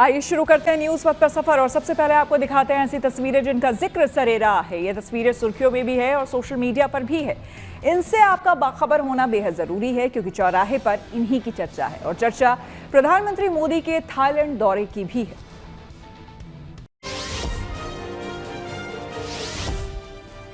आइए शुरू करते हैं न्यूज़ वक्त का सफर और सबसे पहले आपको दिखाते हैं ऐसी तस्वीरें जिनका जिक्र सरेरा है। ये तस्वीरें सुर्खियों में भी है और सोशल मीडिया पर भी है। इनसे आपका बाखबर होना बेहद ज़रूरी है क्योंकि चौराहे पर इन्हीं की चर्चा है और चर्चा प्रधानमंत्री मोदी के थाईलैंड दौरे की भी है।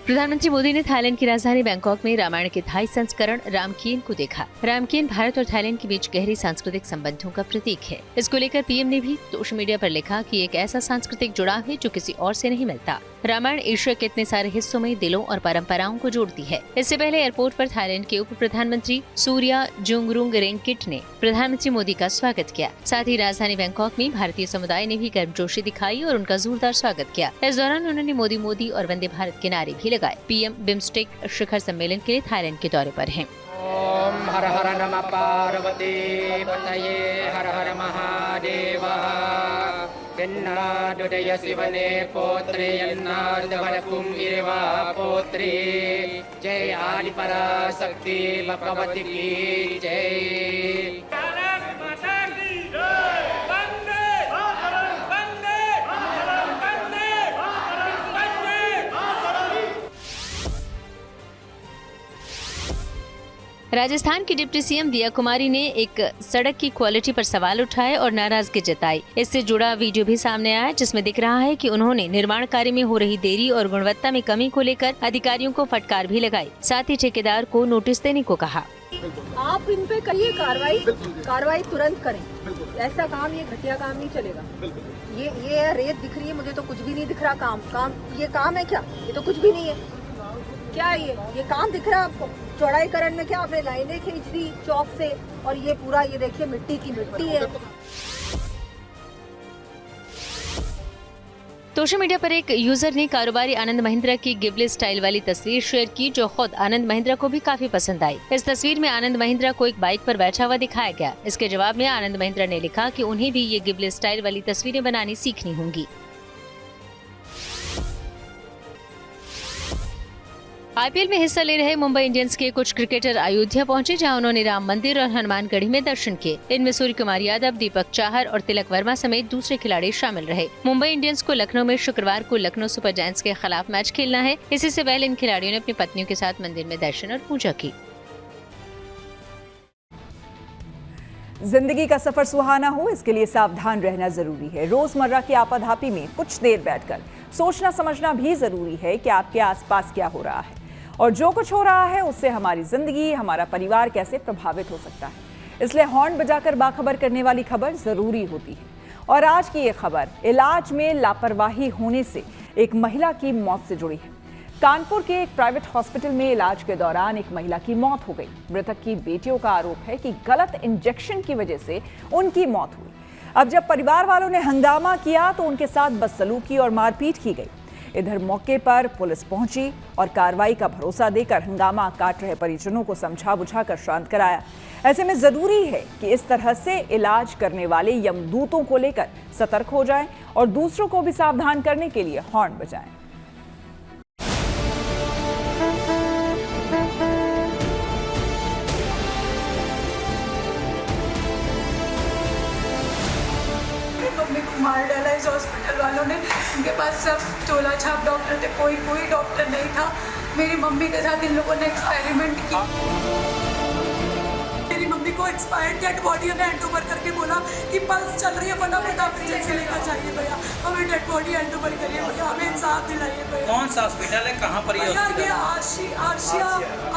प्रधानमंत्री मोदी ने थाईलैंड की राजधानी बैंकॉक में रामायण के थाई संस्करण रामकीन को देखा। रामकीन भारत और थाईलैंड के बीच गहरी सांस्कृतिक संबंधों का प्रतीक है। इसको लेकर पीएम ने भी सोशल मीडिया पर लिखा कि एक ऐसा सांस्कृतिक जुड़ाव है जो किसी और से नहीं मिलता। रामायण एशिया के इतने सारे हिस्सों में दिलों और परंपराओं को जोड़ती है। इससे पहले एयरपोर्ट पर थाईलैंड के उप प्रधानमंत्री सूर्या जुंगरुंग रेंकिट ने प्रधानमंत्री मोदी का स्वागत किया। साथ ही राजधानी बैंकॉक में भारतीय समुदाय ने भी गर्मजोशी दिखाई और उनका जोरदार स्वागत किया। इस दौरान उन्होंने मोदी मोदी और वंदे भारत के नारे भी लगाए। पीएम बिम्स्टेक शिखर सम्मेलन के लिए थाईलैंड के दौरे पर हैं। ओम हर हर नमः पार्वती पतये हर हर महादेव पिन्नादुदय शिवने पोत्रे यन्नार्दवरकुम इरवा पोत्रे जय आदि पराशक्ति भगवती की जय। राजस्थान की डिप्टी सीएम दिया कुमारी ने एक सड़क की क्वालिटी पर सवाल उठाए और नाराजगी जताई। इससे जुड़ा वीडियो भी सामने आया जिसमें दिख रहा है कि उन्होंने निर्माण कार्य में हो रही देरी और गुणवत्ता में कमी को लेकर अधिकारियों को फटकार भी लगाई। साथ ही ठेकेदार को नोटिस देने को कहा। आप इन पे करिए कार्रवाई तुरंत करें। ऐसा काम, ये घटिया काम नहीं चलेगा। ये रेत दिख रही है, मुझे तो कुछ भी नहीं दिख रहा। काम ये काम है क्या? ये तो कुछ भी नहीं है। क्या ये काम दिख रहा है आपको? चौड़ाईकरण में क्या आपने लाइनें खींच दी चौक से और ये पूरा ये देखिए मिट्टी की मिट्टी है। सोशल मीडिया पर एक यूजर ने कारोबारी आनंद महिंद्रा की गिबले स्टाइल वाली तस्वीर शेयर की जो खुद आनंद महिंद्रा को भी काफी पसंद आई। इस तस्वीर में आनंद महिंद्रा को एक बाइक पर बैठा हुआ दिखाया गया। इसके जवाब में आनंद महिंद्रा ने लिखा कि उन्हें भी ये गिबले स्टाइल वाली तस्वीरें बनानी सीखनी होंगी। आईपीएल में हिस्सा ले रहे मुंबई इंडियंस के कुछ क्रिकेटर अयोध्या पहुंचे जहां उन्होंने राम मंदिर और हनुमानगढ़ी में दर्शन किए। इनमें सूर्य कुमार यादव, दीपक चाहर और तिलक वर्मा समेत दूसरे खिलाड़ी शामिल रहे। मुंबई इंडियंस को लखनऊ में शुक्रवार को लखनऊ सुपर जायंट्स के खिलाफ मैच खेलना है। इसी से पहले इन खिलाड़ियों ने अपनी पत्नियों के साथ मंदिर में दर्शन और पूजा की। जिंदगी का सफर सुहाना हो, इसके लिए सावधान रहना जरूरी है। रोजमर्रा की आपाधापी में कुछ देर बैठकर सोचना समझना भी जरूरी है कि आपके आसपास क्या हो रहा है और जो कुछ हो रहा है उससे हमारी जिंदगी, हमारा परिवार कैसे प्रभावित हो सकता है। इसलिए हॉर्न बजाकर बाखबर करने वाली खबर जरूरी होती है। और आज की ये खबर इलाज में लापरवाही होने से एक महिला की मौत से जुड़ी है। कानपुर के एक प्राइवेट हॉस्पिटल में इलाज के दौरान एक महिला की मौत हो गई। मृतक की बेटियों का आरोप है कि गलत इंजेक्शन की वजह से उनकी मौत हुई। अब जब परिवार वालों ने हंगामा किया तो उनके साथ बदसलूकी और मारपीट की गई। इधर मौके पर पुलिस पहुंची और कार्रवाई का भरोसा देकर हंगामा काट रहे परिजनों को समझा बुझाकर शांत कराया। ऐसे में जरूरी है कि इस तरह से इलाज करने वाले यमदूतों को लेकर सतर्क हो जाएं और दूसरों को भी सावधान करने के लिए हॉर्न बजाएं। मार डाला इस हॉस्पिटल वालों ने। उनके पास सब चोला छाप डॉक्टर थे, कोई डॉक्टर नहीं था। मेरी मम्मी के साथ इन लोगों ने एक्सपेरिमेंट की। मेरी मम्मी को एक्सपायर्ड डेड बॉडी ने हैंड ओवर करके बोला कि पल्स चल रही है, फटाफट आप इंजेक्शन लेना चाहिए भैया, हमें डेड बॉडी हैंड ओवर करिए भैया, हमें इंसाफ दिलाइए भैया। कौन सा हॉस्पिटल है, कहाँ पर ये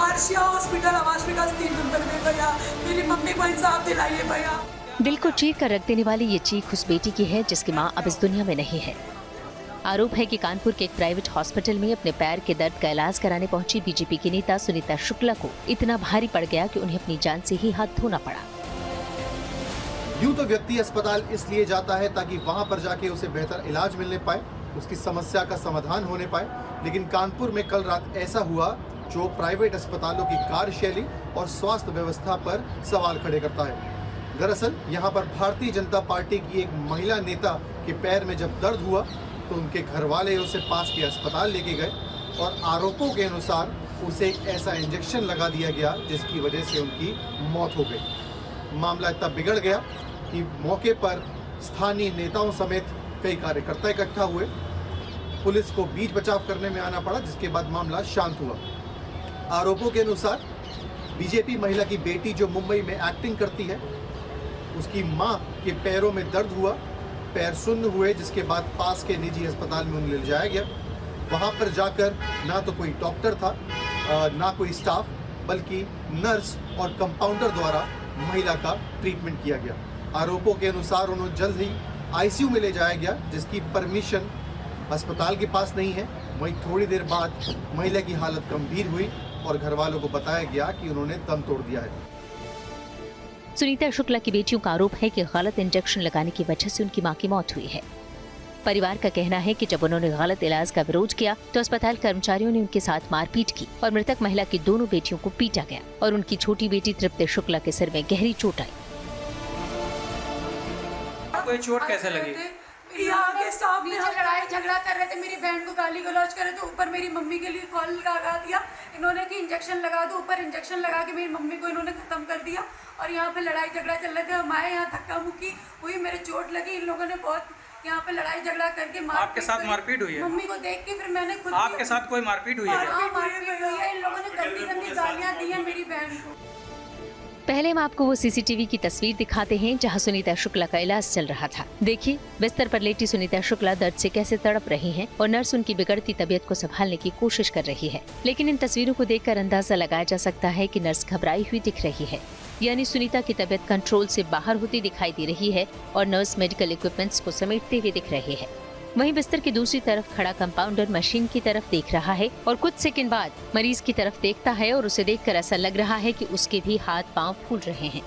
आर्शिया हॉस्पिटल, आवास विकास 3 नंबर में भैया। मेरी मम्मी को इंसाफ दिलाइए भैया। दिल को चीर कर रख देने वाली ये चीख उस बेटी की है जिसकी मां अब इस दुनिया में नहीं है। आरोप है कि कानपुर के एक प्राइवेट हॉस्पिटल में अपने पैर के दर्द का इलाज कराने पहुंची बीजेपी की नेता सुनीता शुक्ला को इतना भारी पड़ गया कि उन्हें अपनी जान से ही हाथ धोना पड़ा। यूं तो व्यक्ति अस्पताल इसलिए जाता है ताकि वहां पर जाके उसे बेहतर इलाज मिलने पाए, उसकी समस्या का समाधान होने पाए, लेकिन कानपुर में कल रात ऐसा हुआ जो प्राइवेट अस्पतालों की कार्यशैली और स्वास्थ्य व्यवस्था पर सवाल खड़े करता है। दरअसल यहाँ पर भारतीय जनता पार्टी की एक महिला नेता के पैर में जब दर्द हुआ तो उनके घर वाले उसे पास के अस्पताल लेके गए और आरोपों के अनुसार उसे एक ऐसा इंजेक्शन लगा दिया गया जिसकी वजह से उनकी मौत हो गई। मामला इतना बिगड़ गया कि मौके पर स्थानीय नेताओं समेत कई कार्यकर्ता इकट्ठा हुए। पुलिस को बीच बचाव करने में आना पड़ा, जिसके बाद मामला शांत हुआ। आरोपों के अनुसार बीजेपी महिला की बेटी जो मुंबई में एक्टिंग करती है, उसकी मां के पैरों में दर्द हुआ, पैर सुन्न हुए, जिसके बाद पास के निजी अस्पताल में उन्हें ले जाया गया। वहां पर जाकर ना तो कोई डॉक्टर था, ना कोई स्टाफ, बल्कि नर्स और कंपाउंडर द्वारा महिला का ट्रीटमेंट किया गया। आरोपों के अनुसार उन्हें जल्द ही आईसीयू में ले जाया गया, जिसकी परमिशन अस्पताल के पास नहीं है। वहीं थोड़ी देर बाद महिला की हालत गंभीर हुई और घर वालों को बताया गया कि उन्होंने दम तोड़ दिया है। सुनीता शुक्ला की बेटियों का आरोप है कि गलत इंजेक्शन लगाने की वजह से उनकी मां की मौत हुई है। परिवार का कहना है कि जब उन्होंने गलत इलाज का विरोध किया तो अस्पताल कर्मचारियों ने उनके साथ मारपीट की और मृतक महिला की दोनों बेटियों को पीटा गया और उनकी छोटी बेटी तृप्ति शुक्ला के सिर में गहरी चोट आई। कोई चोट कैसे लगी? यहाँ के स्टाफ ने लड़ाई झगड़ा कर रहे थे, मेरी बहन को गाली गलौज कर रहे थे, ऊपर मेरी मम्मी के लिए कॉल लगा दिया इन्होंने कि इंजेक्शन लगा दो। ऊपर इंजेक्शन लगा के मेरी मम्मी को इन्होंने खत्म कर दिया और यहाँ पे लड़ाई झगड़ा चल रहे थे। हमारे यहाँ धक्का मुक्की हुई, मेरे चोट लगी। इन लोगों ने बहुत यहाँ पे लड़ाई झगड़ा करके आपके साथ मारपीट हुई है? मम्मी को देख के फिर मैंने खुद आपके साथ कोई मारपीट हुई है? मारपीट हुई है। इन लोगों ने गंदी गंदी गालियाँ दी है मेरी बहन को। पहले हम आपको वो सीसीटीवी की तस्वीर दिखाते हैं जहां सुनीता शुक्ला का इलाज चल रहा था। देखिए बिस्तर पर लेटी सुनीता शुक्ला दर्द से कैसे तड़प रही हैं और नर्स उनकी बिगड़ती तबीयत को संभालने की कोशिश कर रही है। लेकिन इन तस्वीरों को देखकर अंदाजा लगाया जा सकता है कि नर्स घबराई हुई दिख रही है, यानी सुनीता की तबीयत कंट्रोल से बाहर होती दिखाई दे रही है और नर्स मेडिकल इक्विपमेंट्स को समेटते हुए दिख रही है। वहीं बिस्तर की दूसरी तरफ खड़ा कंपाउंडर मशीन की तरफ देख रहा है और कुछ सेकंड बाद मरीज की तरफ देखता है और उसे देखकर ऐसा लग रहा है कि उसके भी हाथ पांव फूल रहे हैं।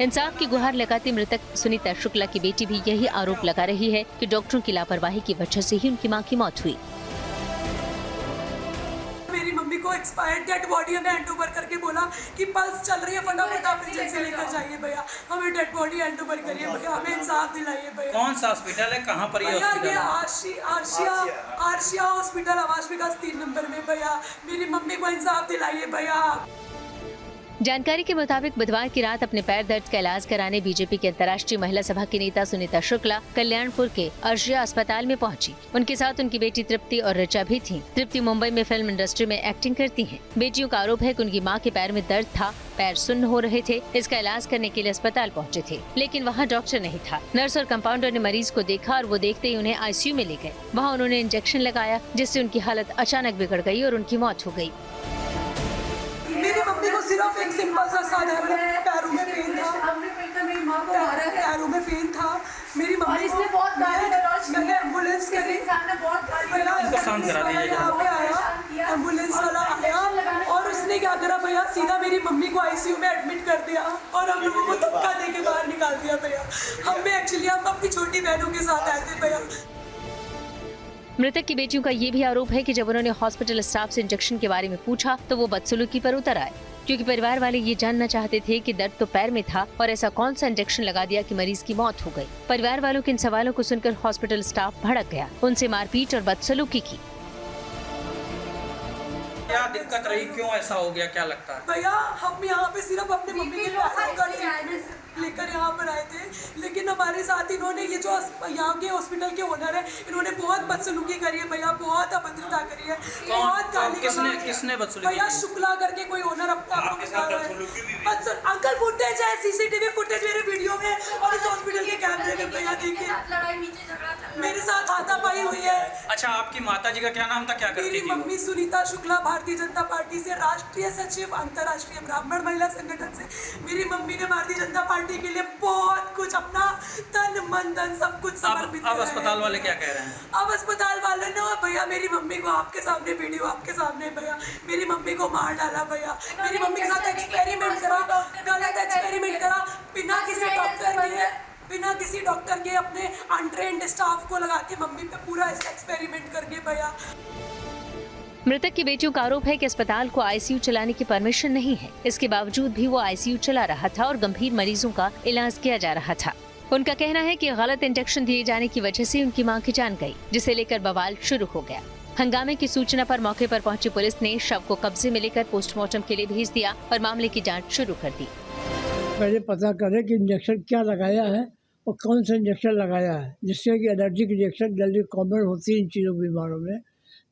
इंसाफ की गुहार लगाती मृतक सुनीता शुक्ला की बेटी भी यही आरोप लगा रही है कि डॉक्टरों की लापरवाही की वजह से ही उनकी मां की मौत हुई। मेरी मम्मी को एक्सपायर्ड डेड बॉडी हमें हैंड ओवर करके बोला कि पल्स चल रही है, फटाफट आप एजेंसी लेकर जाइए भैया, हमें डेड बॉडी हैंड ओवर करिए भैया, हमें इंसाफ दिलाइए भैया। कौन सा हॉस्पिटल है, कहाँ पर ये हॉस्पिटल? आर्शिया हॉस्पिटल आवास विकास 3 नंबर में भैया, मेरी मम्मी को इंसाफ दिलाइए भैया। जानकारी के मुताबिक बुधवार की रात अपने पैर दर्द का इलाज कराने बीजेपी के अंतर्राष्ट्रीय महिला सभा की नेता सुनीता शुक्ला कल्याणपुर के अर्शिया अस्पताल में पहुंची। उनके साथ उनकी बेटी तृप्ति और ऋचा भी थीं। तृप्ति मुंबई में फिल्म इंडस्ट्री में एक्टिंग करती हैं। बेटियों का आरोप है कि उनकी मां के पैर में दर्द था, पैर सुन्न हो रहे थे, इसका इलाज करने के लिए अस्पताल पहुँचे थे, लेकिन वहाँ डॉक्टर नहीं था। नर्स और कंपाउंडर ने मरीज को देखा और वो देखते ही उन्हें आईसीयू में ले गए। वहाँ उन्होंने इंजेक्शन लगाया, जिससे उनकी हालत अचानक बिगड़ गई और उनकी मौत हो गई। मेरी मम्मी को सिर्फ एक सिंपल सा साधारण पैरों में पेन था, पैरों में पेन था। मेरी मम्मी को बहुत मैंने एम्बुलेंस करी, एम्बुलेंस वाला आया और उसने क्या करा भैया, सीधा मेरी मम्मी को आईसीयू में एडमिट कर दिया और हम लोगों को धक्का दे के बाहर निकाल दिया भैया। हम अपनी छोटी बहनों के साथ आए थे भैया। मृतक की बेटियों का ये भी आरोप है कि जब उन्होंने हॉस्पिटल स्टाफ से इंजेक्शन के बारे में पूछा तो वो बदसलूकी पर उतर आए, क्योंकि परिवार वाले ये जानना चाहते थे कि दर्द तो पैर में था और ऐसा कौन सा इंजेक्शन लगा दिया कि मरीज की मौत हो गई। परिवार वालों के इन सवालों को सुनकर हॉस्पिटल स्टाफ भड़क गया, उनसे मारपीट और बदसलूकी की। क्या दिक्कत रही, क्यों ऐसा हो गया, क्या लगता है? भैया हम यहाँ पे सिर्फ अपनी मम्मी के पैरों का ट्रीटमेंट लेकर यहाँ पर आए थे, लेकिन हमारे साथ इन्होंने ये जो यहाँ के हॉस्पिटल के ओनर है, इन्होंने बहुत बदसलूकी करी है भैया, बहुत अभद्रता करी है, बहुत गाली। किसने बदसलूकी? भैया शुक्ला करके कोई ओनर अपने आप को बता रहा है। अंकल फुटेज है, सीसीटीवी फुटेज मेरे वीडियो में और इस हॉस्पिटल के कैमरे में भैया देखिए, मेरे साथ हाथापाई हुई है। अच्छा, आपकी माता जी का क्या नाम था, क्या करती थी? मेरी मम्मी सुनीता शुक्ला भारतीय जनता पार्टी से राष्ट्रीय सचिव अंतर्राष्ट्रीय ब्राह्मण महिला संगठन से। मेरी मम्मी ने भारतीय जनता पार्टी के लिए बहुत कुछ अपना तन मन धन सब कुछ समर्पित। अब अस्पताल वाले क्या कह रहे हैं? अब अस्पताल वाले ने भैया मेरी मम्मी को आपके सामने वीडियो आपके सामने भैया मेरी मम्मी को मार डाला भैया, मेरी मम्मी के साथ एक्सपेरिमेंट करा, गलत एक्सपेरिमेंट करा, बिना किसी डॉक्टर के अपने अनट्रेन्ड स्टाफ को लगा के मम्मी पे पूरा एक्सपेरिमेंट करके भैया। मृतक की बेटियों का आरोप है कि अस्पताल को आईसीयू चलाने की परमिशन नहीं है, इसके बावजूद भी वो आईसीयू चला रहा था और गंभीर मरीजों का इलाज किया जा रहा था। उनका कहना है कि गलत इंजेक्शन दिए जाने की वजह से उनकी मां की जान गई, जिसे लेकर बवाल शुरू हो गया। हंगामे की सूचना पर मौके पर पहुंची पुलिस ने शव को कब्जे में लेकर पोस्टमार्टम के लिए भेज दिया और मामले की जाँच शुरू कर दी। पहले पता करें कि इंजेक्शन क्या लगाया है और कौन सा इंजेक्शन लगाया है, जिससे कि एलर्जिक रिएक्शन जल्दी कॉमन होती है इन चीज़ों बीमारों में।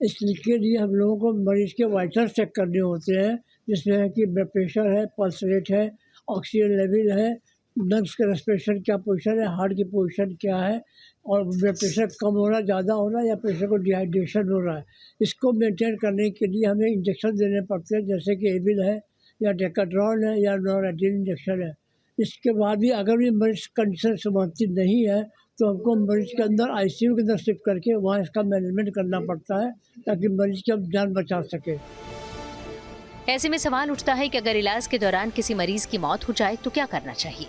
इसके लिए हम लोगों को मरीज़ के वाइटल्स चेक करने होते हैं, जिसमें है कि ब्लड प्रेशर है, पल्स रेट है, ऑक्सीजन लेवल है, लंग्स का रेस्पिरेशन क्या पोजीशन है, हार्ट की पोजीशन क्या है, और ब्लड प्रेशर कम हो रहा है, ज़्यादा हो रहा है, या प्रेशर को डिहाइड्रेशन हो रहा है। इसको मेंटेन करने के लिए हमें इंजेक्शन देने पड़ते हैं, जैसे कि एविल है या डेकाड्रॉन है या नॉरेटिन इंजेक्शन है। इसके बाद भी अगर भी मरीज कंडीशन समर्थित नहीं है तो हमको मरीज के अंदर आईसीयू के अंदर शिफ्ट करके वहाँ इसका मैनेजमेंट करना पड़ता है, ताकि मरीज की हम जान बचा सके। ऐसे में सवाल उठता है कि अगर इलाज के दौरान किसी मरीज की मौत हो जाए तो क्या करना चाहिए।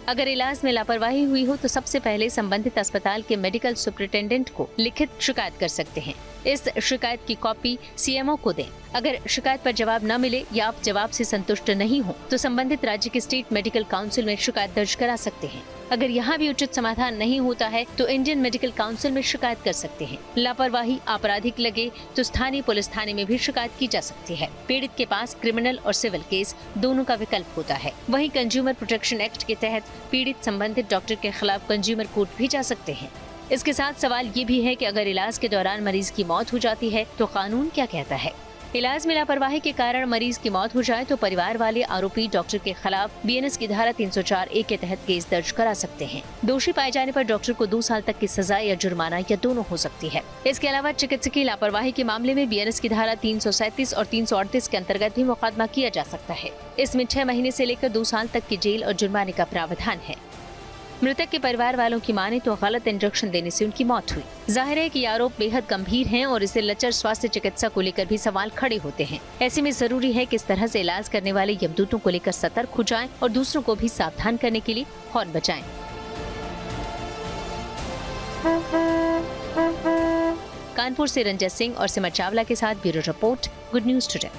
अगर इलाज में लापरवाही हुई हो तो सबसे पहले संबंधित अस्पताल के मेडिकल सुपरिटेंडेंट को लिखित शिकायत कर सकते हैं। इस शिकायत की कॉपी सीएमओ को दें। अगर शिकायत पर जवाब न मिले या आप जवाब से संतुष्ट नहीं हो तो संबंधित राज्य के स्टेट मेडिकल काउंसिल में शिकायत दर्ज करा सकते हैं। अगर यहाँ भी उचित समाधान नहीं होता है तो इंडियन मेडिकल काउंसिल में शिकायत कर सकते हैं। लापरवाही आपराधिक लगे तो स्थानीय पुलिस थाने में भी शिकायत की जा सकती है। पीड़ित के पास क्रिमिनल और सिविल केस दोनों का विकल्प होता है। वहीं कंज्यूमर प्रोटेक्शन एक्ट के तहत पीड़ित संबंधित डॉक्टर के खिलाफ कंज्यूमर कोर्ट भी जा सकते हैं। इसके साथ सवाल ये भी है कि अगर इलाज के दौरान मरीज की मौत हो जाती है तो कानून क्या कहता है। इलाज में लापरवाही के कारण मरीज की मौत हो जाए तो परिवार वाले आरोपी डॉक्टर के खिलाफ बीएनएस की धारा 304A के तहत केस दर्ज करा सकते हैं। दोषी पाए जाने पर डॉक्टर को 2 साल तक की सजा या जुर्माना या दोनों हो सकती है। इसके अलावा चिकित्सकीय लापरवाही के मामले में बीएनएस की धारा 337 और 338 के अंतर्गत भी मुकदमा किया जा सकता है। इसमें 6 महीने से लेकर 2 साल तक की जेल और जुर्माने का प्रावधान है। मृतक के परिवार वालों की माने तो गलत इंजेक्शन देने से उनकी मौत हुई। जाहिर है कि ये आरोप बेहद गंभीर हैं और इसे लचर स्वास्थ्य चिकित्सा को लेकर भी सवाल खड़े होते हैं। ऐसे में जरूरी है कि इस तरह से इलाज करने वाले यमदूतों को लेकर सतर्क हो जाएं और दूसरों को भी सावधान करने के लिए हॉर्न बजाएं। कानपुर से रंजन सिंह और सिमर चावला के साथ bureau report, good news today.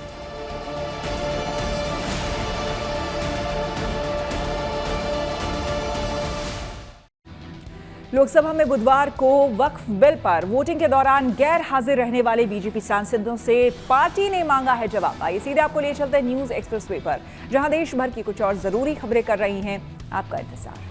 Lok Sabha में बुधवार को वक्फ बिल पर वोटिंग के दौरान गैर हाजिर रहने वाले बीजेपी सांसदों से पार्टी ने मांगा है जवाब। आइए सीधे आपको ले चलते हैं न्यूज एक्सप्रेसवे पर, जहां देश भर की कुछ और जरूरी खबरें कर रही हैं आपका इंतजार।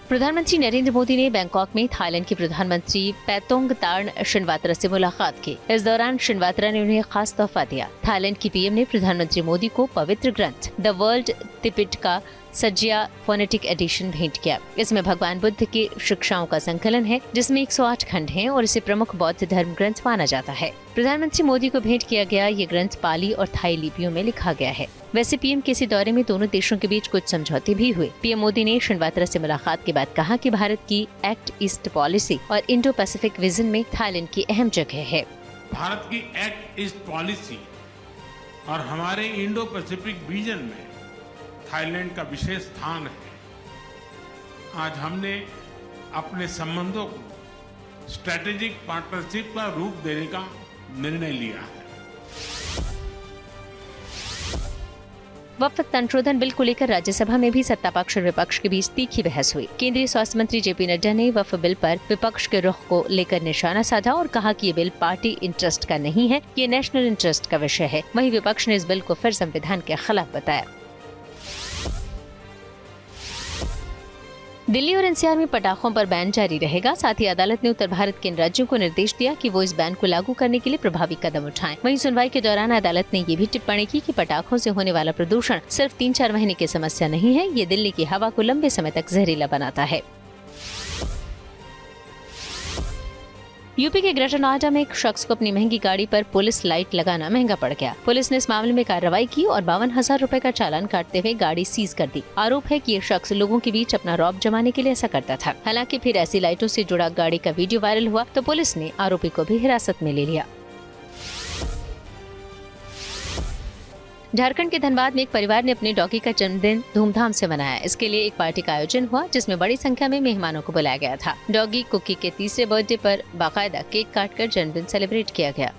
प्रधानमंत्री नरेंद्र मोदी ने बैंकॉक में थाईलैंड के प्रधानमंत्री पैतोंगतार्न शिनवात्रा से मुलाकात की। इस दौरान शिनवात्रा ने उन्हें खास तोहफा दिया। थाईलैंड की पीएम ने प्रधानमंत्री मोदी को पवित्र ग्रंथ the world Tripitaka सज्जिया phonetic addition भेंट किया। इसमें भगवान बुद्ध की शिक्षाओं का संकलन है, जिसमें 108 खंड हैं और इसे प्रमुख बौद्ध धर्म ग्रंथ माना जाता है। प्रधानमंत्री मोदी को भेंट किया गया ये ग्रंथ पाली और थाई लिपियों में लिखा गया है। वैसे पीएम के इसी दौरे में दोनों देशों के बीच कुछ समझौते भी हुए। पीएम मोदी ने शिनवात्रा से मुलाकात के बाद कहा कि भारत की एक्ट ईस्ट पॉलिसी और इंडो पैसिफिक विजन में थाईलैंड की अहम जगह है। भारत की एक्ट ईस्ट पॉलिसी और हमारे इंडो पैसिफिक विजन में थाईलैंड का विशेष स्थान है। आज हमने अपने संबंधों को स्ट्रेटेजिक पार्टनरशिप का रूप देने का निर्णय लिया है। वक्फ संशोधन बिल को लेकर राज्यसभा में भी सत्ता पक्ष और विपक्ष के बीच तीखी बहस हुई। केंद्रीय स्वास्थ्य मंत्री जेपी नड्डा ने वक्फ बिल पर विपक्ष के रुख को लेकर निशाना साधा और कहा कि ये बिल पार्टी इंटरेस्ट का नहीं है, ये नेशनल इंटरेस्ट का विषय है। वहीं विपक्ष ने इस बिल को फिर संविधान के खिलाफ बताया। दिल्ली और एनसीआर में पटाखों पर बैन जारी रहेगा। साथ ही अदालत ने उत्तर भारत के इन राज्यों को निर्देश दिया कि वो इस बैन को लागू करने के लिए प्रभावी कदम उठाएं। वहीं सुनवाई के दौरान अदालत ने ये भी टिप्पणी की कि पटाखों से होने वाला प्रदूषण सिर्फ 3-4 महीने की समस्या नहीं है, ये दिल्ली की हवा को लंबे समय तक जहरीला बनाता है। यूपी के ग्रेटर नोएडा में एक शख्स को अपनी महंगी गाड़ी पर पुलिस लाइट लगाना महंगा पड़ गया। पुलिस ने इस मामले में कार्रवाई की और 52,000 रुपए का चालान काटते हुए गाड़ी सीज कर दी। आरोप है कि ये शख्स लोगों के बीच अपना रौब जमाने के लिए ऐसा करता था। हालांकि फिर ऐसी लाइटों से जुड़ा गाड़ी का वीडियो वायरल हुआ तो पुलिस ने आरोपी को भी हिरासत में ले लिया। झारखंड के धनबाद में एक परिवार ने अपने डॉगी का जन्मदिन धूमधाम से मनाया। इसके लिए एक पार्टी का आयोजन हुआ जिसमें बड़ी संख्या में मेहमानों को बुलाया गया था। डॉगी कुकी के 3रे बर्थडे पर बाकायदा केक काटकर जन्मदिन सेलिब्रेट किया गया।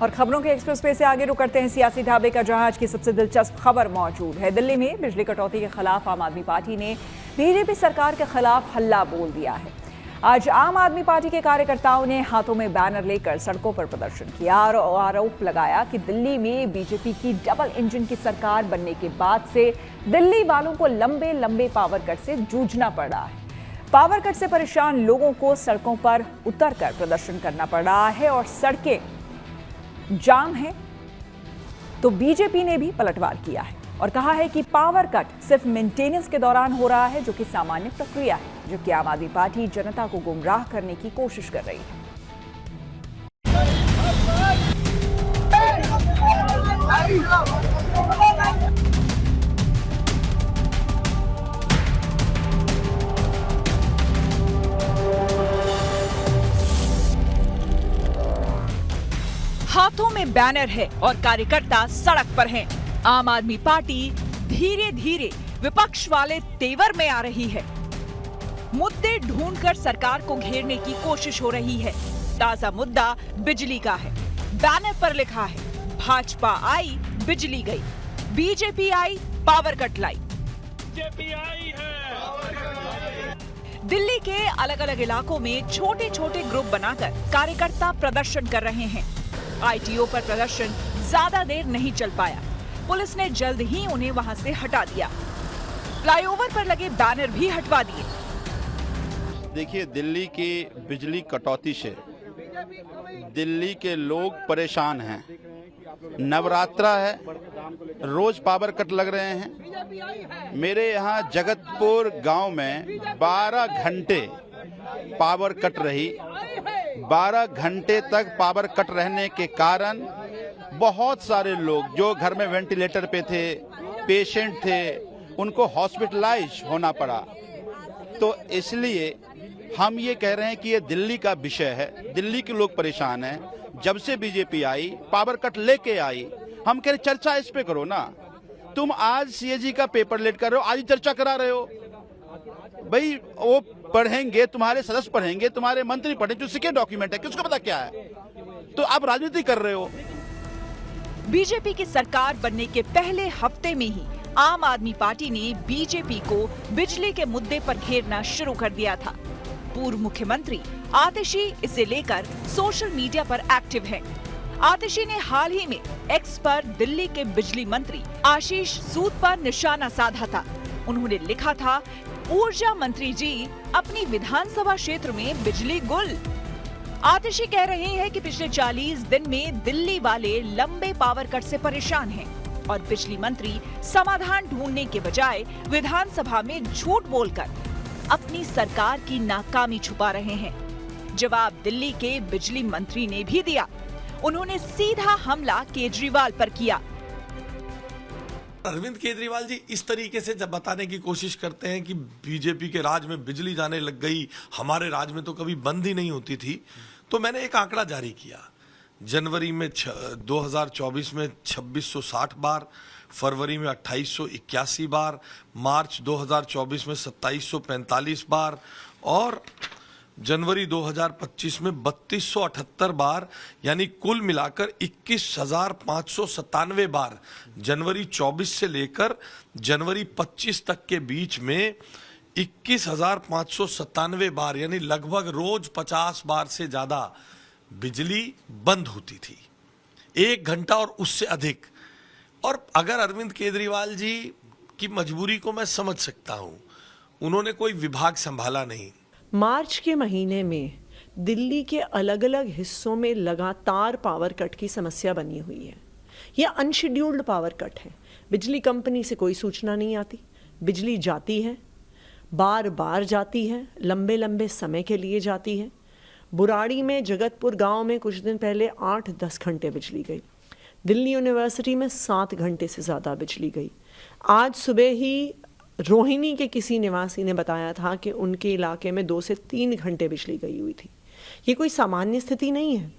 और खबरों के एक्सप्रेस पे से आगे रुक करते हैं सियासी ढाबे का, जहां आज की सबसे दिलचस्प खबर मौजूद है। दिल्ली में बिजली कटौती के खिलाफ आम आदमी पार्टी ने बीजेपी सरकार के खिलाफ हल्ला बोल दिया है। आज आम आदमी पार्टी के कार्यकर्ताओं ने हाथों में बैनर लेकर सड़कों पर प्रदर्शन किया और आरोप लगाया कि दिल्ली में बीजेपी की डबल इंजन की सरकार बनने के बाद से दिल्ली वालों को लंबे लंबे पावर कट से जूझना पड़ रहा है। पावर कट से परेशान लोगों को सड़कों पर उतरकर प्रदर्शन करना पड़ रहा है और सड़कें जाम है तो बीजेपी ने भी पलटवार किया है और कहा है कि पावर कट सिर्फ मेंटेनेंस के दौरान हो रहा है, जो कि सामान्य प्रक्रिया है, जबकि आम आदमी पार्टी जनता को गुमराह करने की कोशिश कर रही है। हाथों में बैनर है और कार्यकर्ता सड़क पर हैं। आम आदमी पार्टी धीरे धीरे विपक्ष वाले तेवर में आ रही है। मुद्दे ढूंढकर सरकार को घेरने की कोशिश हो रही है। ताजा मुद्दा बिजली का है। बैनर पर लिखा है, भाजपा आई बिजली गई, बीजेपी आई पावर कट लाई। बीजेपी आई है। दिल्ली के अलग अलग इलाकों में छोटे छोटे ग्रुप बनाकर कार्यकर्ता प्रदर्शन कर रहे हैं। आईटीओ पर प्रदर्शन ज्यादा देर नहीं चल पाया। पुलिस ने जल्द ही उन्हें वहां से हटा दिया। फ्लाईओवर पर लगे बैनर भी हटवा दिए। देखिए, दिल्ली की बिजली कटौती से दिल्ली के लोग परेशान हैं। नवरात्रा है, रोज पावर कट लग रहे हैं। मेरे यहाँ जगतपुर गांव में 12 घंटे पावर कट रही। 12 घंटे तक पावर कट रहने के कारण बहुत सारे लोग जो घर में वेंटिलेटर पे थे, पेशेंट थे, उनको हॉस्पिटलाइज होना पड़ा। तो इसलिए हम ये कह रहे हैं कि ये दिल्ली का विषय है। दिल्ली के लोग परेशान हैं। जब से बीजेपी आई, पावर कट लेके आई, हम कह रहे चर्चा इस पे करो ना। तुम आज सीएजी का पेपर लेट कर रहे हो, आज ही चर्चा करा रहे हो। भाई वो पढ़ेंगे, तुम्हारे सदस्य पढ़ेंगे, तुम्हारे मंत्री पढ़ेंगे, जो सिक्के डॉक्यूमेंट है, किसको पता क्या है। तो आप राजनीति कर रहे हो। बीजेपी की सरकार बनने के पहले हफ्ते में ही आम आदमी पार्टी ने बीजेपी को बिजली के मुद्दे पर घेरना शुरू कर दिया था। पूर्व मुख्यमंत्री आतिशी इसे लेकर सोशल मीडिया पर एक्टिव हैं। आतिशी ने हाल ही में एक्स पर दिल्ली के बिजली मंत्री आशीष सूद पर निशाना साधा था। उन्होंने लिखा था, ऊर्जा मंत्री जी, अपनी विधानसभा क्षेत्र में बिजली गुल। आतिशी कह रहे हैं कि पिछले 40 दिन में दिल्ली वाले लंबे पावर कट से परेशान हैं और बिजली मंत्री समाधान ढूंढने के बजाय विधानसभा में झूठ बोलकर अपनी सरकार की नाकामी छुपा रहे हैं। जवाब दिल्ली के बिजली मंत्री ने भी दिया। उन्होंने सीधा हमला केजरीवाल पर किया। अरविंद केजरीवाल जी इस तरीके से जब बताने की कोशिश करते हैं कि बीजेपी के राज में बिजली जाने लग गई, हमारे राज में तो कभी बंद ही नहीं होती थी, तो मैंने एक आंकड़ा जारी किया। जनवरी में 2024 में 2660 बार, फरवरी में 2881 बार, मार्च 2024 में 2745 बार और जनवरी 2025 में 3278 बार, यानी कुल मिलाकर 21,597 बार जनवरी 24 से लेकर जनवरी 25 तक के बीच में 21,597 बार, यानी लगभग रोज 50 बार से ज्यादा बिजली बंद होती थी, 1 घंटा और उससे अधिक। और अगर अरविंद केजरीवाल जी की मजबूरी को मैं समझ सकता हूं, उन्होंने कोई विभाग संभाला नहीं। मार्च के महीने में दिल्ली के अलग अलग हिस्सों में लगातार पावर कट की समस्या बनी हुई है। यह अनशेड्यूल्ड पावर कट है। बिजली कंपनी से कोई सूचना नहीं आती, बिजली जाती है, बार बार जाती है, लंबे लंबे समय के लिए जाती है। बुराड़ी में जगतपुर गांव में कुछ दिन पहले 8-10 घंटे बिजली गई। दिल्ली यूनिवर्सिटी में 7 घंटे से ज़्यादा बिजली गई। आज सुबह ही रोहिणी के किसी निवासी ने बताया था कि उनके इलाके में 2 से 3 घंटे बिजली गई हुई थी। ये कोई सामान्य स्थिति नहीं है।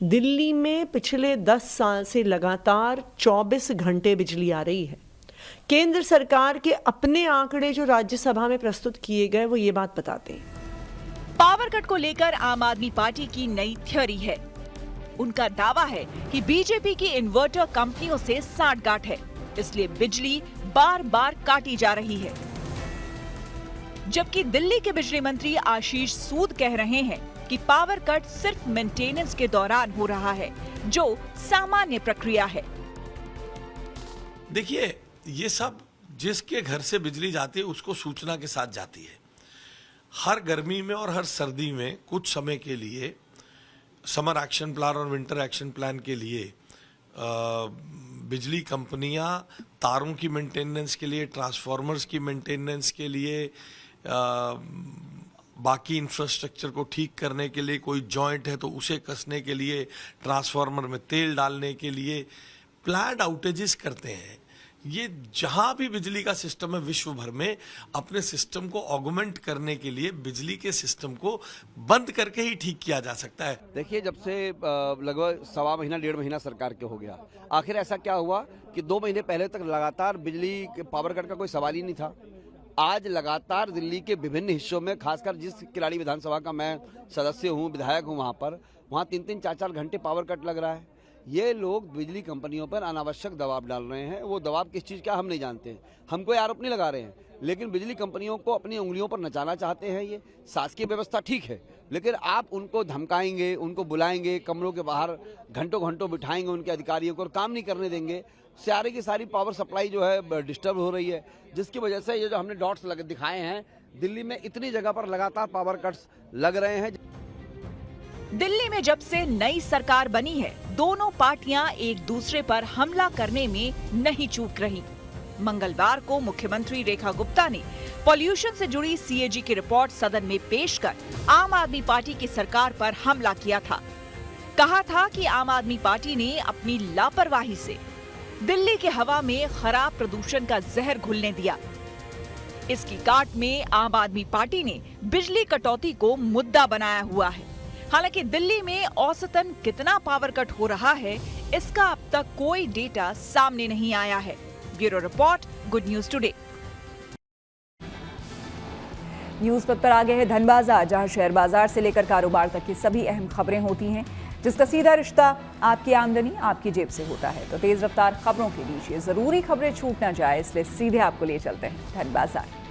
दिल्ली में पिछले 10 साल से लगातार 24 घंटे बिजली आ रही है। केंद्र सरकार के अपने आंकड़े जो राज्यसभा में प्रस्तुत किए गए वो ये बात बताते हैं। पावर कट को लेकर आम आदमी पार्टी की नई थ्योरी है। उनका दावा है कि बीजेपी की इन्वर्टर कंपनियों से सांठगांठ है, इसलिए बिजली बार बार काटी जा रही है। जबकि दिल्ली के बिजली मंत्री आशीष सूद कह रहे हैं कि पावर कट सिर्फ मेंटेनेंस के दौरान हो रहा है, जो सामान्य प्रक्रिया है। देखिए, ये सब जिसके घर से बिजली जाती है उसको सूचना के साथ जाती है। हर गर्मी में और हर सर्दी में कुछ समय के लिए समर एक्शन प्लान और विंटर एक्शन प्लान के लिए बिजली कंपनियां तारों की मेंटेनेंस के लिए, ट्रांसफार्मर्स की मेंटेनेंस के लिए, बाकी इंफ्रास्ट्रक्चर को ठीक करने के लिए, कोई जॉइंट है तो उसे कसने के लिए, ट्रांसफार्मर में तेल डालने के लिए प्लान्ड आउटेजेस करते हैं। ये जहां भी बिजली का सिस्टम है विश्व भर में, अपने सिस्टम को ऑगमेंट करने के लिए बिजली के सिस्टम को बंद करके ही ठीक किया जा सकता है। देखिए, जब से लगभग 1.25 महीना 1.5 महीना सरकार के हो गया, आखिर ऐसा क्या हुआ कि 2 महीने पहले तक लगातार बिजली पावर कट का कोई सवाल ही नहीं था। आज लगातार दिल्ली के विभिन्न हिस्सों में, खासकर जिस किलाड़ी विधानसभा का मैं सदस्य हूँ, विधायक हूँ, वहाँ 3-3, 4-4 घंटे पावर कट लग रहा है। ये लोग बिजली कंपनियों पर अनावश्यक दबाव डाल रहे हैं। वो दबाव किस चीज़ का हम नहीं जानते हैं, हम कोई आरोप नहीं लगा रहे हैं, लेकिन बिजली कंपनियों को अपनी उंगलियों पर नचाना चाहते हैं। ये शासकीय व्यवस्था ठीक है, लेकिन आप उनको धमकाएंगे, उनको बुलाएंगे, कमरों के बाहर घंटों घंटों बिठाएंगे उनके अधिकारियों को और काम नहीं करने देंगे। सारी की सारी पावर सप्लाई जो है डिस्टर्ब हो रही है, जिसकी वजह से ये जो हमने डॉट्स दिखाए हैं, दिल्ली में इतनी जगह पर लगातार पावर कट्स लग रहे हैं। दिल्ली में जब से नई सरकार बनी है, दोनों पार्टियां एक दूसरे पर हमला करने में नहीं चूक रही। मंगलवार को मुख्यमंत्री रेखा गुप्ता ने पॉल्यूशन से जुड़ी सीएजी की रिपोर्ट सदन में पेश कर आम आदमी पार्टी की सरकार पर हमला किया था। कहा था कि आम आदमी पार्टी ने अपनी लापरवाही से दिल्ली के हवा में खराब प्रदूषण का जहर घुलने दिया। इसकी काट में आम आदमी पार्टी ने बिजली कटौती को मुद्दा बनाया हुआ है। हालांकि दिल्ली में औसतन कितना पावर कट हो रहा है, इसका अब तक कोई डेटा सामने नहीं आया है। Bureau report, good news today. News पर आगे है धन बाजार, जहां शेयर बाजार से लेकर कारोबार तक की सभी अहम खबरें होती हैं, जिसका सीधा रिश्ता आपकी आमदनी आपकी जेब से होता है। तो तेज रफ्तार खबरों के बीच ये जरूरी खबरें छूट ना जाए, इसलिए सीधे आपको ले चलते हैं धन बाजार।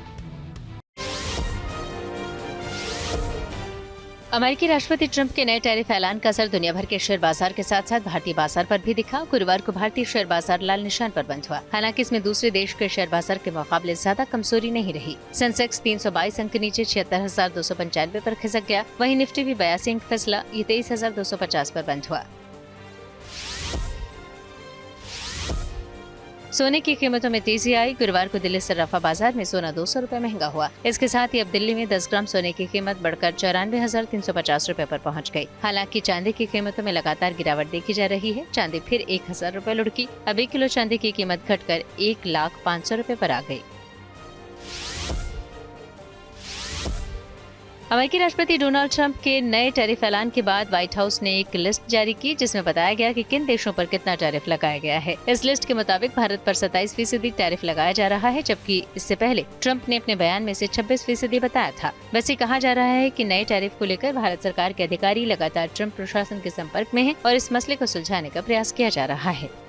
अमेरिकी राष्ट्रपति ट्रंप के नए टैरिफ ऐलान का असर दुनिया भर के शेयर बाजार के साथ साथ भारतीय बाजार पर भी दिखा। गुरुवार को भारतीय शेयर बाजार लाल निशान पर बंद हुआ। हालांकि इसमें दूसरे देश के शेयर बाजार के मुकाबले ज्यादा कमजोरी नहीं रही। सेंसेक्स 322 अंक नीचे 76,295 पर खिसक गया। वहीं निफ्टी भी 82 अंक फिसला, ये 23,250 पर बंद हुआ। सोने की कीमतों में तेजी आई। गुरुवार को दिल्ली सर्राफा बाजार में सोना 200 रुपए महंगा हुआ। इसके साथ ही अब दिल्ली में 10 ग्राम सोने की कीमत बढ़कर 94,350 रुपए पर पहुंच गई। हालांकि चांदी की कीमतों में लगातार गिरावट देखी जा रही है। चांदी फिर 1,000 रुपए लुढ़की। अब 1 किलो चांदी की कीमत घटकर 1,05,000 रुपए पर आ गई। अमेरिकी राष्ट्रपति डोनाल्ड ट्रंप के नए टैरिफ ऐलान के बाद व्हाइट हाउस ने एक लिस्ट जारी की, जिसमें बताया गया कि किन देशों पर कितना टैरिफ लगाया गया है। इस लिस्ट के मुताबिक भारत पर 27% टैरिफ लगाया जा रहा है, जबकि इससे पहले ट्रंप ने अपने बयान में से 26% बताया था। वैसे कहा जा रहा है कि नए टैरिफ को लेकर भारत सरकार के अधिकारी लगातार ट्रंप प्रशासन के संपर्क में हैं और इस मसले को सुलझाने का प्रयास किया जा रहा है।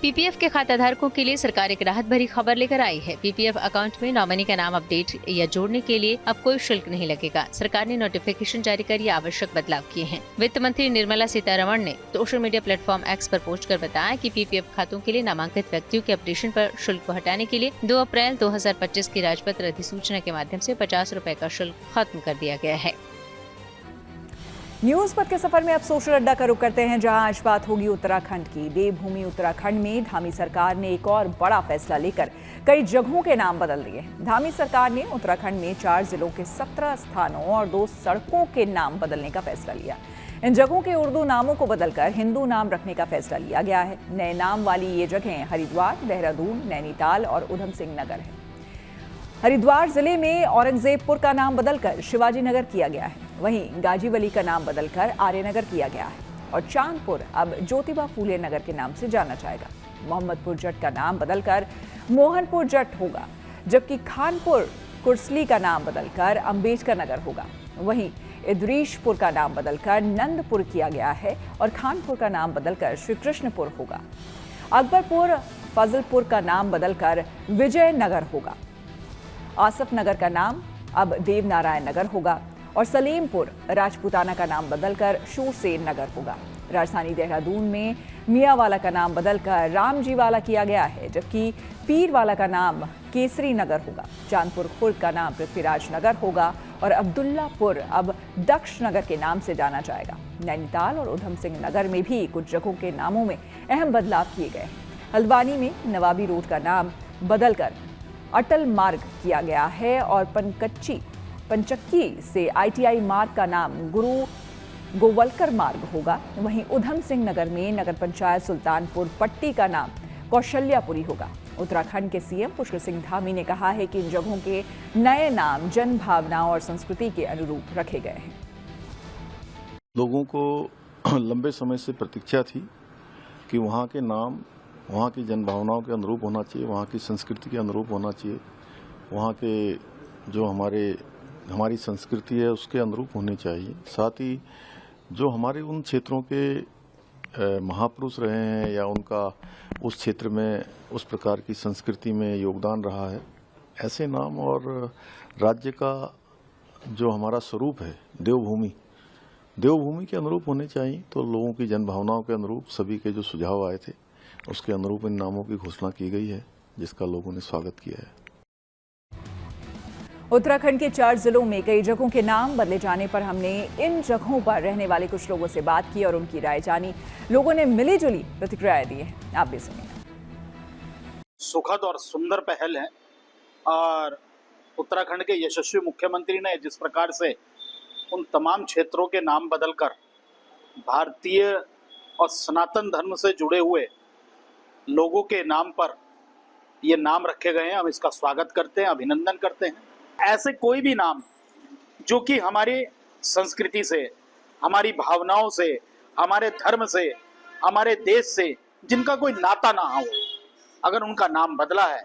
पीपीएफ के खाताधारकों के लिए सरकार एक राहत भरी खबर लेकर आई है। पीपीएफ अकाउंट में नॉमिनी का नाम अपडेट या जोड़ने के लिए अब कोई शुल्क नहीं लगेगा। सरकार ने नोटिफिकेशन जारी कर ये आवश्यक बदलाव किए हैं। वित्त मंत्री निर्मला सीतारमण ने सोशल मीडिया प्लेटफॉर्म एक्स पर पोस्ट कर बताया कि पीपीएफ खातों के लिए नामांकित व्यक्तियों के अपडेशन पर शुल्क को हटाने के लिए 2 अप्रैल 2025 की राजपत्र अधिसूचना के माध्यम से 50 रुपए का शुल्क खत्म कर दिया गया है। न्यूज पथ के सफर में अब सोशल अड्डा का रुख करते हैं, जहां आज बात होगी उत्तराखंड की। देवभूमि उत्तराखंड में धामी सरकार ने एक और बड़ा फैसला लेकर कई जगहों के नाम बदल दिए। धामी सरकार ने उत्तराखंड में 4 जिलों के 17 स्थानों और 2 सड़कों के नाम बदलने का फैसला लिया। इन जगहों के उर्दू नामों को बदलकर हिंदू नाम रखने का फैसला लिया गया है। नए नाम वाली ये जगहें हरिद्वार, देहरादून, नैनीताल और उधम सिंह नगर है। हरिद्वार जिले में औरंगजेबपुर का नाम बदलकर शिवाजी नगर किया गया है। वहीं गाजीवली का नाम बदलकर आर्यनगर किया गया है और चांदपुर अब ज्योतिबा फूले नगर के नाम से जाना जाएगा। मोहम्मदपुर जट का नाम बदलकर मोहनपुर जट होगा, जबकि खानपुर कुर्सली का नाम बदलकर अंबेडकर नगर होगा। वहीं इदरीशपुर का नाम बदलकर नंदपुर किया गया है और खानपुर का नाम बदलकर श्री कृष्णपुर होगा। अकबरपुर फजलपुर का नाम बदलकर विजय नगर होगा। आसफ नगर का नाम अब देवनारायण नगर होगा और सलीमपुर राजपूताना का नाम बदलकर शूरसेन नगर होगा। राजधानी देहरादून में मियाँवाला का नाम बदलकर रामजी वाला किया गया है, जबकि पीरवाला का नाम केसरी नगर होगा। चांदपुर खुर्द का नाम पृथ्वीराज नगर होगा और अब्दुल्लापुर अब दक्ष नगर के नाम से जाना जाएगा। नैनीताल और उधम सिंह नगर में भी कुछ जगहों के नामों में अहम बदलाव किए गए हैं। हल्द्वानी में नवाबी रोड का नाम बदलकर अटल मार्ग किया गया है और पंचक्की से ITI मार्ग का नाम गुरु गोवलकर मार्ग होगा। वहीं उधम सिंह नगर में नगर पंचायत सुल्तानपुर पट्टी का नाम कौशल्यापुरी होगा। उत्तराखंड के CM पुष्कर सिंह धामी ने कहा है कि इन जगहों के नए नाम जन भावनाओं और संस्कृति के अनुरूप रखे गए हैं। लोगों को लंबे समय से प्रतीक्षा थी कि वहाँ के नाम वहाँ की जन भावनाओं के अनुरूप होना चाहिए, वहाँ की संस्कृति के अनुरूप होना चाहिए, वहाँ के जो हमारी संस्कृति है उसके अनुरूप होने चाहिए। साथ ही जो हमारे उन क्षेत्रों के महापुरुष रहे हैं या उनका उस क्षेत्र में उस प्रकार की संस्कृति में योगदान रहा है, ऐसे नाम और राज्य का जो हमारा स्वरूप है देवभूमि के अनुरूप होने चाहिए। तो लोगों की जन भावनाओं के अनुरूप सभी के जो सुझाव आए थे उसके अनुरूप इन नामों की घोषणा की गई है, जिसका लोगों ने स्वागत किया है। उत्तराखंड के 4 जिलों में कई जगहों के नाम बदले जाने पर हमने इन जगहों पर रहने वाले कुछ लोगों से बात की और उनकी राय जानी। लोगों ने मिली-जुली प्रतिक्रियाएं दी हैं, आप भी सुनिए। सुखद और सुंदर पहल है और उत्तराखंड के यशस्वी मुख्यमंत्री ने जिस प्रकार से उन तमाम क्षेत्रों के नाम बदलकर भारतीय और सनातन धर्म से जुड़े हुए लोगों के नाम पर ये नाम रखे गए हैं, हम इसका स्वागत करते हैं, अभिनंदन करते हैं। ऐसे कोई भी नाम जो कि हमारी संस्कृति से, हमारी भावनाओं से, हमारे धर्म से, हमारे देश से जिनका कोई नाता ना हो, अगर उनका नाम बदला है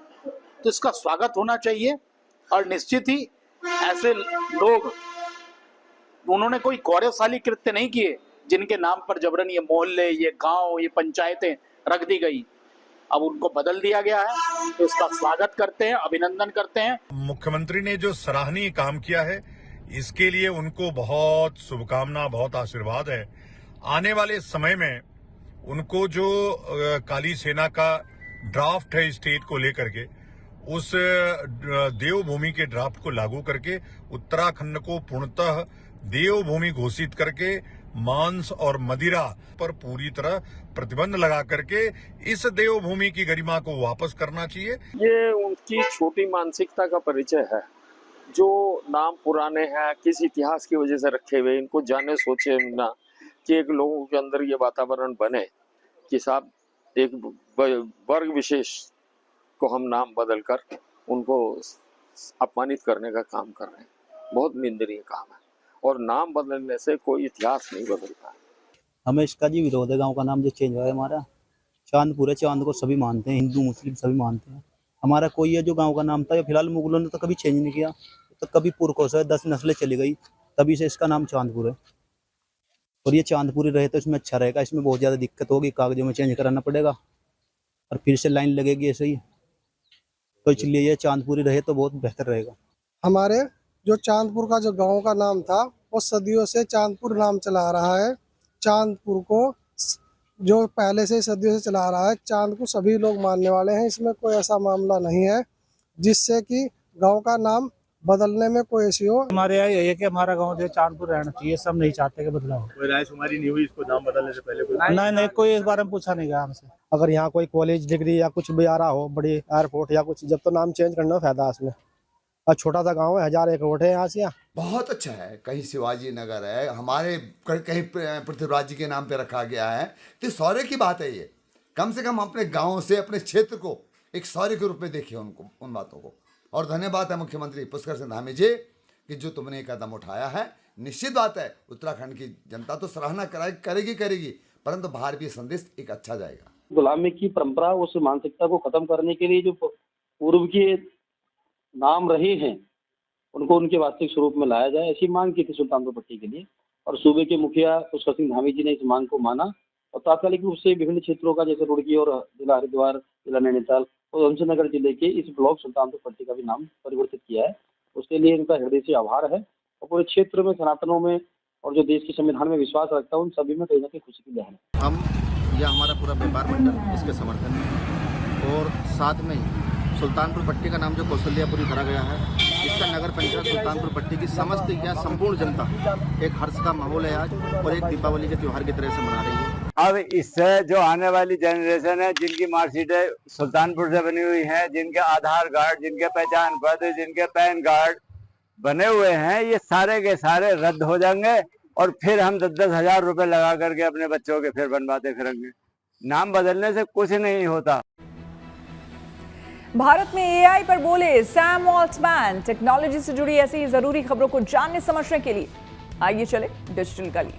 तो इसका स्वागत होना चाहिए। और निश्चित ही ऐसे लोग, उन्होंने कोई गौरवशाली कृत्य नहीं किए जिनके नाम पर जबरन ये मोहल्ले, ये गांव, ये पंचायतें रख दी गई। अब उनको बदल दिया गया है तो इसका स्वागत करते हैं, अभिनंदन करते हैं। मुख्यमंत्री ने जो सराहनीय काम किया है इसके लिए उनको बहुत शुभकामना, बहुत आशीर्वाद है। आने वाले समय में उनको जो काली सेना का ड्राफ्ट है स्टेट को लेकर के, उस देवभूमि के ड्राफ्ट को लागू करके उत्तराखंड को पूर्णतः देवभूमि घोषित करके मांस और मदिरा पर पूरी तरह प्रतिबंध लगा करके इस देवभूमि की गरिमा को वापस करना चाहिए। ये उनकी छोटी मानसिकता का परिचय है। जो नाम पुराने हैं, किस इतिहास की वजह से रखे हुए, इनको जाने सोचे ना कि एक लोगों के अंदर ये वातावरण बने कि साहब एक वर्ग विशेष को हम नाम बदलकर उनको अपमानित करने का काम कर रहे हैं। बहुत निंदनीय काम है और नाम बदलने से कोई इतिहास नहीं बदलता है। हमें इसका जी विरोध है। गांव का नाम जो चेंज हुआ है हमारा चांदपुर है। चांद को सभी मानते हैं, हिंदू मुस्लिम सभी मानते हैं। हमारा कोई है जो गांव का नाम था, फिलहाल मुगलों ने तो कभी चेंज नहीं किया, तो कभी पुरखों से 10 नस्लें चली गई, तभी से इसका नाम चांदपुर है। और ये चांदपुरी रहे तो इसमें अच्छा रहेगा। इसमें बहुत ज़्यादा दिक्कत होगी, कागजों में चेंज कराना पड़ेगा और फिर से लाइन लगेगी ऐसे ही, तो इसलिए ये चांदपुरी रहे तो बहुत बेहतर रहेगा। हमारे जो चांदपुर का जो गांव का नाम था वो सदियों से चांदपुर नाम चला रहा है। चांदपुर को जो पहले से सदियों से चला रहा है, चांद को सभी लोग मानने वाले हैं। इसमें कोई ऐसा मामला नहीं है जिससे कि गांव का नाम बदलने में कोई ऐसी हो। हमारे यहाँ यही है कि हमारा गांव जो चांदपुर रहना चाहिए, सब नहीं चाहते कि बदलाव। कोई राय शुमारी नहीं हुई इसको नाम बदलने से पहले? नहीं, कोई इस बारे में पूछा नहीं गया हमसे। अगर यहाँ कोई कॉलेज डिग्री या कुछ भी आ रहा हो, बड़ी एयरपोर्ट या कुछ, जब तो नाम चेंज करना फायदा इसमें। और छोटा सा गांव है, 1001 वोट है यहाँ से। बहुत अच्छा है। कहीं शिवाजी नगर है, हमारे कहीं पृथ्वीराज जी के नाम पे रखा गया है, तो शौर्य की बात है ये। कम से कम अपने गांव से, अपने क्षेत्र को एक शौर्य के रूप में देखिए उनको, उन बातों को। और धन्यवाद है मुख्यमंत्री पुष्कर सिंह धामी जी कि जो तुमने एक कदम उठाया है। निश्चित बात है उत्तराखंड की जनता तो सराहना करेगी, परंतु भारतीय संदेश एक अच्छा जाएगा। गुलामी की परंपरा, उस मानसिकता को खत्म करने के लिए जो पूर्व के नाम रहे हैं उनको उनके वास्तविक स्वरूप में लाया जाए, ऐसी मांग की थी सुल्तानपुर पट्टी के लिए। और सूबे के मुखिया पुष्कर सिंह धामी जी ने इस मांग को माना और तात्कालिक रूप से विभिन्न क्षेत्रों का जैसे रुड़की और जिला हरिद्वार, जिला नैनीताल और उधमसिंह नगर जिले के इस ब्लॉक सुल्तानपुर पट्टी का भी नाम परिवर्तित किया है। उसके लिए इनका हृदय से आभार है और पूरे क्षेत्र में सनातनों में और जो देश के संविधान में विश्वास रखता है उन सभी में कहीं ना कहीं खुशी की लहर है। हम यह हमारा पूरा व्यापार मंडल इसके समर्थन में और साथ में सुल्तानपुर पट्टी का नाम जो कौशल्यापुरी करा गया है, इसका नगर पंचायत सुल्तानपुर पट्टी की समस्त या संपूर्ण जनता एक हर्ष का माहौल है आज और एक दीपावली के त्योहार की तरह से मना रही है। अब इससे जो आने वाली जनरेशन है, जिनकी मार्कशीटें सुल्तानपुर से बनी हुई हैं, जिनके आधार कार्ड, जिनके पहचान पत्र, जिनके पैन कार्ड बने हुए हैं, ये सारे के सारे रद्द हो जाएंगे और फिर हम 10-10 हजार रुपए लगा करके अपने बच्चों के फिर बनवाते फिरेंगे। नाम बदलने से कुछ नहीं होता। भारत में एआई पर बोले सैम ऑल्टमैन। टेक्नोलॉजी से जुड़ी ऐसी जरूरी खबरों को जानने समझने के लिए आइए चले डिजिटल गली।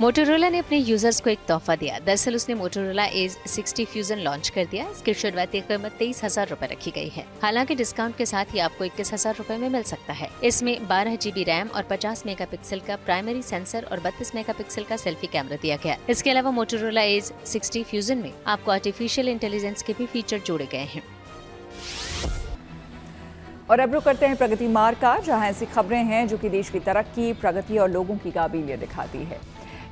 मोटोरोला ने अपने यूजर्स को एक तोहफा दिया। दरअसल उसने मोटोरोला एज 60 फ्यूजन लॉन्च कर दिया। इसकी शुरुआती कीमत 23,000 रुपए रखी गई है। हालांकि डिस्काउंट के साथ ही आपको 21,000 रुपए में मिल सकता है। इसमें 12 GB रैम और 50 मेगापिक्सल का प्राइमरी सेंसर और 32 मेगापिक्सल का सेल्फी कैमरा दिया गया। इसके अलावा मोटोरोला एज 60 फ्यूजन में आपको आर्टिफिशियल इंटेलिजेंस के भी फीचर जोड़े गए हैं। और अब रुक करते हैं प्रगति मार्ग का, जहां ऐसी खबरें हैं जो कि देश की तरक्की, प्रगति और लोगों की काबिलियत दिखाती है।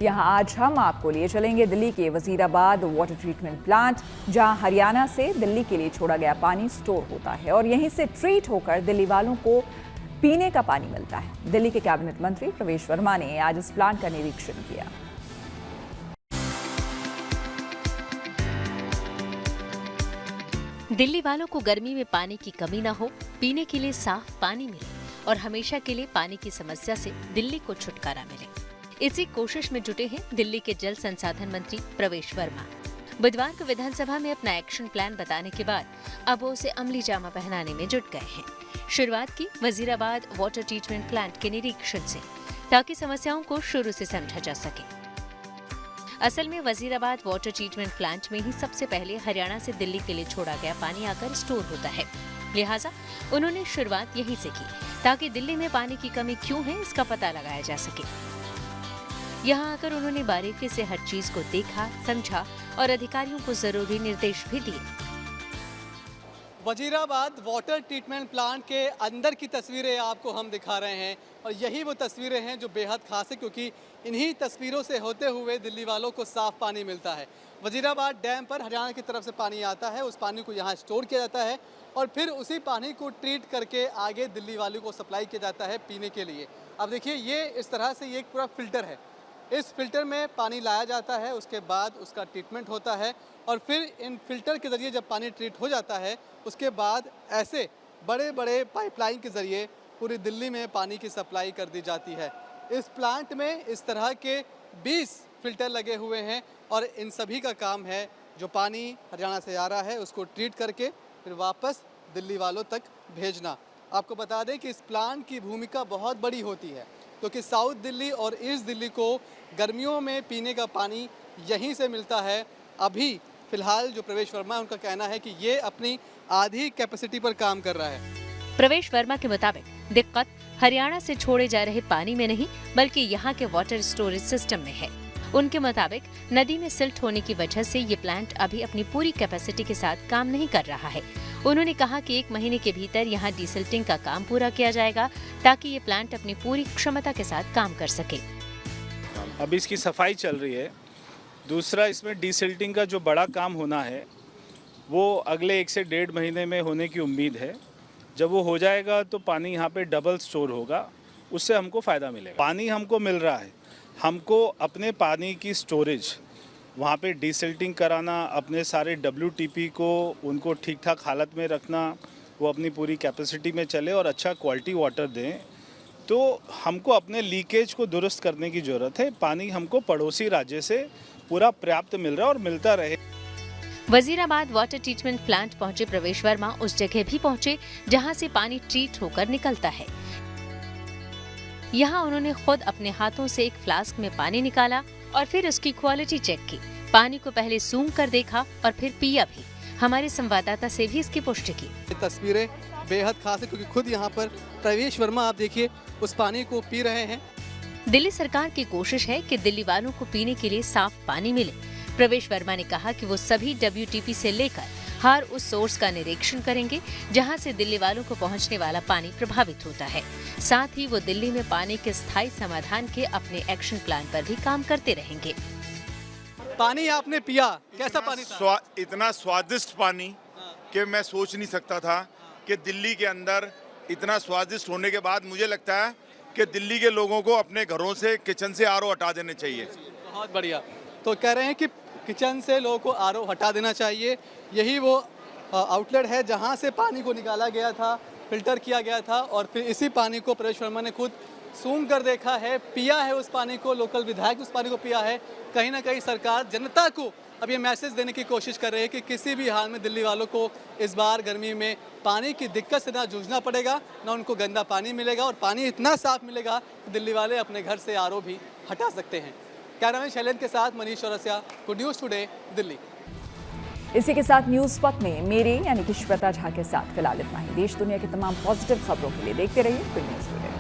यहाँ आज हम आपको लिए चलेंगे दिल्ली के वजीराबाद वाटर ट्रीटमेंट प्लांट, जहाँ हरियाणा से दिल्ली के लिए छोड़ा गया पानी स्टोर होता है और यहीं से ट्रीट होकर दिल्ली वालों को पीने का पानी मिलता है। दिल्ली के कैबिनेट मंत्री प्रवेश वर्मा ने आज इस प्लांट का निरीक्षण किया। दिल्ली वालों को गर्मी में पानी की कमी न हो, पीने के लिए साफ पानी मिले और हमेशा के लिए पानी की समस्या से दिल्ली को छुटकारा मिले, इसी कोशिश में जुटे हैं दिल्ली के जल संसाधन मंत्री प्रवेश वर्मा। बुधवार को विधानसभा में अपना एक्शन प्लान बताने के बाद अब वो उसे अमली जामा पहनाने में जुट गए हैं। शुरुआत की वजीराबाद वाटर ट्रीटमेंट प्लांट के निरीक्षण से, ताकि समस्याओं को शुरू से समझा जा सके। असल में वजीराबाद वाटर ट्रीटमेंट प्लांट में ही सबसे पहले हरियाणा से दिल्ली के लिए छोड़ा गया पानी आकर स्टोर होता है। लिहाजा उन्होंने शुरुआत यहीं से की, ताकि दिल्ली में पानी की कमी क्यों है इसका पता लगाया जा सके। यहाँ आकर उन्होंने बारीकी से हर चीज को देखा, समझा और अधिकारियों को जरूरी निर्देश भी दिए। वजीराबाद वाटर ट्रीटमेंट प्लांट के अंदर की तस्वीरें आपको हम दिखा रहे हैं और यही वो तस्वीरें हैं जो बेहद खास है, क्योंकि इन्हीं तस्वीरों से होते हुए दिल्ली वालों को साफ पानी मिलता है। वजीराबाद डैम पर हरियाणा की तरफ से पानी आता है, उस पानी को यहाँ स्टोर किया जाता है और फिर उसी पानी को ट्रीट करके आगे दिल्ली वालों को सप्लाई किया जाता है पीने के लिए। अब देखिए, ये इस तरह से ये एक पूरा फिल्टर है। इस फिल्टर में पानी लाया जाता है, उसके बाद उसका ट्रीटमेंट होता है और फिर इन फिल्टर के ज़रिए जब पानी ट्रीट हो जाता है, उसके बाद ऐसे बड़े बड़े पाइपलाइन के ज़रिए पूरी दिल्ली में पानी की सप्लाई कर दी जाती है। इस प्लांट में इस तरह के 20 फिल्टर लगे हुए हैं और इन सभी का काम है जो पानी हरियाणा से आ रहा है उसको ट्रीट करके फिर वापस दिल्ली वालों तक भेजना। आपको बता दें कि इस प्लांट की भूमिका बहुत बड़ी होती है, क्योंकि साउथ दिल्ली और ईस्ट दिल्ली को गर्मियों में पीने का पानी यहीं से मिलता है। अभी फिलहाल जो प्रवेश वर्मा है, उनका कहना है कि ये अपनी आधी कैपेसिटी पर काम कर रहा है। प्रवेश वर्मा के मुताबिक दिक्कत हरियाणा से छोड़े जा रहे पानी में नहीं, बल्कि यहाँ के वाटर स्टोरेज सिस्टम में है। उनके मुताबिक नदी में सिल्ट होने की वजह से ये प्लांट अभी अपनी पूरी कैपेसिटी के साथ काम नहीं कर रहा है। उन्होंने कहा कि 1 महीने के भीतर यहाँ डिसिल्टिंग का काम पूरा किया जाएगा, ताकि ये प्लांट अपनी पूरी क्षमता के साथ काम कर सके। अभी इसकी सफाई चल रही है। दूसरा, इसमें डिसिल्टिंग का जो बड़ा काम होना है वो अगले 1 से 1.5 महीने में होने की उम्मीद है। जब वो हो जाएगा तो पानी यहाँ पे डबल स्टोर होगा, उससे हमको फ़ायदा मिलेगा। पानी हमको मिल रहा है, हमको अपने पानी की स्टोरेज वहाँ पे डिसिल्टिंग कराना, अपने सारे WTP को उनको ठीक ठाक हालत में रखना, वो अपनी पूरी कैपेसिटी में चले और अच्छा क्वालिटी वाटर दें। तो हमको अपने लीकेज को दुरुस्त करने की ज़रूरत है। पानी हमको पड़ोसी राज्य से पूरा पर्याप्त मिल रहा है और मिलता रहे। वजीराबाद वाटर ट्रीटमेंट प्लांट पहुंचे प्रवेश वर्मा उस जगह भी पहुंचे जहां से पानी ट्रीट होकर निकलता है। यहां उन्होंने खुद अपने हाथों से एक फ्लास्क में पानी निकाला और फिर उसकी क्वालिटी चेक की। पानी को पहले सूंघ कर देखा और फिर पिया भी। हमारे संवाददाता से भी इसकी पुष्टि की। तस्वीरें बेहद खास है, क्योंकि खुद यहाँ पर प्रवेश वर्मा आप देखिए उस पानी को पी रहे हैं। दिल्ली सरकार की कोशिश है कि दिल्ली वालों को पीने के लिए साफ पानी मिले। प्रवेश वर्मा ने कहा कि वो सभी WTP से लेकर हर उस सोर्स का निरीक्षण करेंगे जहां से दिल्ली वालों को पहुंचने वाला पानी प्रभावित होता है। साथ ही वो दिल्ली में पानी के स्थायी समाधान के अपने एक्शन प्लान पर भी काम करते रहेंगे। पानी आपने पिया, कैसा पानी था? इतना स्वादिष्ट पानी कि मैं सोच नहीं सकता था कि दिल्ली के अंदर इतना स्वादिष्ट होने के बाद मुझे लगता है कि दिल्ली के लोगों को अपने घरों से किचन से RO हटा देने चाहिए। बहुत बढ़िया। तो कह रहे हैं कि किचन से लोगों को RO हटा देना चाहिए। यही वो आउटलेट है जहां से पानी को निकाला गया था, फिल्टर किया गया था और फिर इसी पानी को प्रवेश वर्मा ने खुद सूंघ कर देखा है, पिया है उस पानी को, लोकल विधायक उस पानी को पिया है। कहीं ना कहीं सरकार जनता को अब ये मैसेज देने की कोशिश कर रही है कि किसी भी हाल में दिल्ली वालों को इस बार गर्मी में पानी की दिक्कत से ना जूझना पड़ेगा, ना उनको गंदा पानी मिलेगा और पानी इतना साफ मिलेगा कि दिल्ली वाले अपने घर से RO भी हटा सकते हैं। कैमरामैन शैलेंद्र के साथ Manish Chaurasia, good news today, Delhi. इसी के साथ न्यूज़ वक्त में मेरे यानी कि श्वेता झा के साथ फिलहाल इतना ही। देश दुनिया की तमाम पॉजिटिव खबरों के लिए देखते रहिए गुड न्यूज़ टुडे।